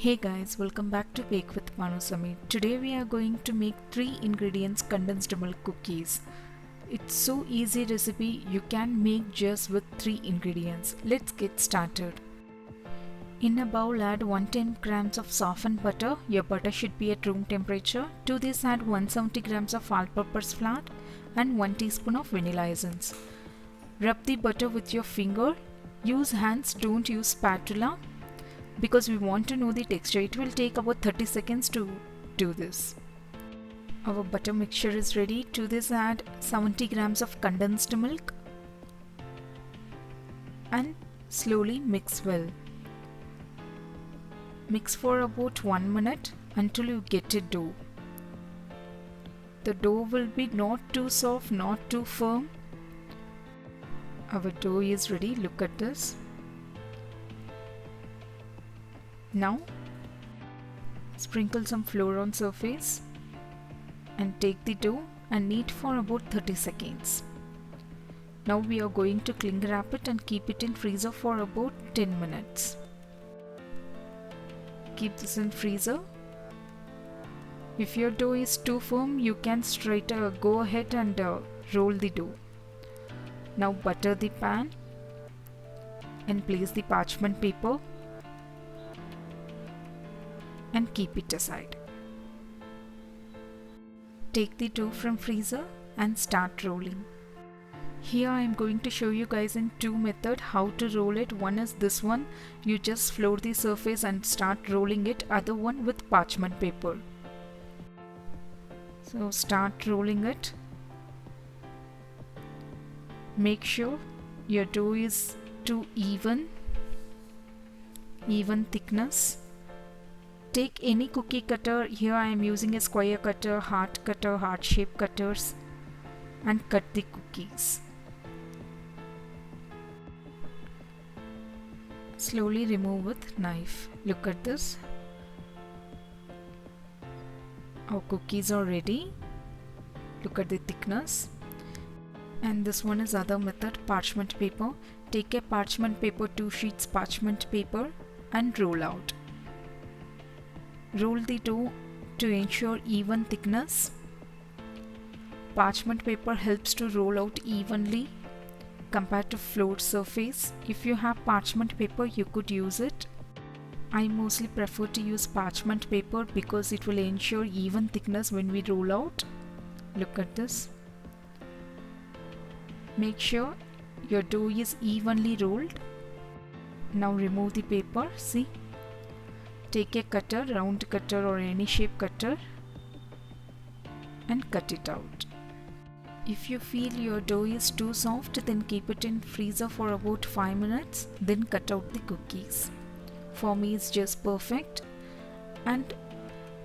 Hey guys, welcome back to Bake with Manusami. Today we are going to make 3 ingredients condensed milk cookies. It's so easy recipe you can make just with 3 ingredients. Let's get started. In a bowl add 110 grams of softened butter. Your butter should be at room temperature. To this add 170 grams of all-purpose flour and 1 teaspoon of vanilla essence. Rub the butter with your finger. Use hands, don't use spatula, because we want to know the texture. It will take about 30 seconds to do this. Our butter mixture is ready. To this add 70 grams of condensed milk and slowly mix well. Mix for about 1 minute until you get a dough. The dough will be not too soft, not too firm. Our dough is ready. Look at this. Now sprinkle some flour on surface and take the dough and knead for about 30 seconds. Now we are going to cling wrap it and keep it in freezer for about 10 minutes. Keep this in freezer. If your dough is too firm, you can go ahead and roll the dough. Now butter the pan and place the parchment paper and keep it aside. Take the dough from freezer and start rolling. Here I am going to show you guys in 2 methods how to roll it. One is this one, you just floor the surface and start rolling it. Other one with parchment paper. So start rolling it. Make sure your dough is to even thickness. Take any cookie cutter. Here I am using a square cutter, heart shape cutters, and cut the cookies. Slowly remove with knife. Look at this. Our cookies are ready. Look at the thickness. And this one is other method, parchment paper. Take a parchment paper, 2 sheets parchment paper, and roll out. Roll the dough to ensure even thickness. Parchment paper helps to roll out evenly compared to floor surface. If you have parchment paper, you could use it. I mostly prefer to use parchment paper because it will ensure even thickness when we roll out. Look at this. Make sure your dough is evenly rolled. Now remove the paper. See? Take a cutter, round cutter or any shape cutter, and cut it out. If you feel your dough is too soft, then keep it in freezer for about 5 minutes, then cut out the cookies. For me it's just perfect. And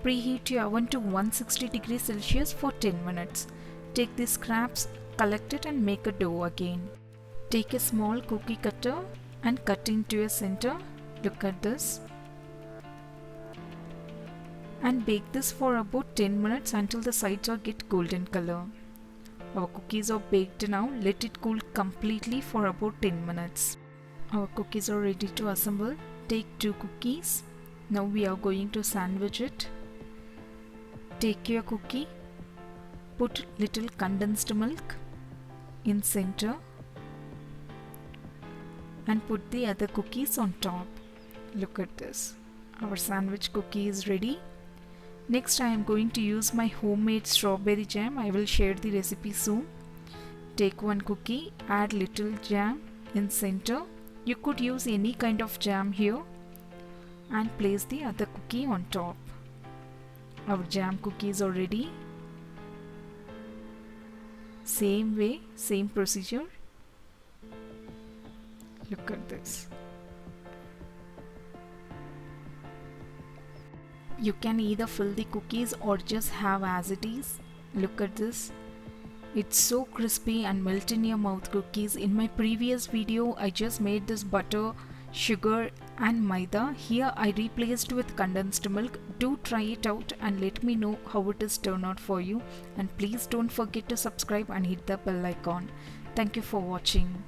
preheat your oven to 160 degrees Celsius for 10 minutes. Take the scraps, collect it and make a dough again. Take a small cookie cutter and cut into a center. Look at this. And bake this for about 10 minutes until the sides get golden color. Our cookies are baked now. Let it cool completely for about 10 minutes. Our cookies are ready to assemble. Take 2 cookies. Now we are going to sandwich it. Take your cookie. Put little condensed milk in center. And put the other cookies on top. Look at this. Our sandwich cookie is ready. Next I am going to use my homemade strawberry jam. I will share the recipe soon. Take 1 cookie, add little jam in center. You could use any kind of jam here and place the other cookie on top. Our jam cookies are ready. Same way, same procedure. Look at this. You can either fill the cookies or just have as it is. Look at this. It's so crispy and melt in your mouth cookies. In my previous video, I just made this butter, sugar and maida. Here I replaced with condensed milk. Do try it out and let me know how it is turned out for you. And please don't forget to subscribe and hit the bell icon. Thank you for watching.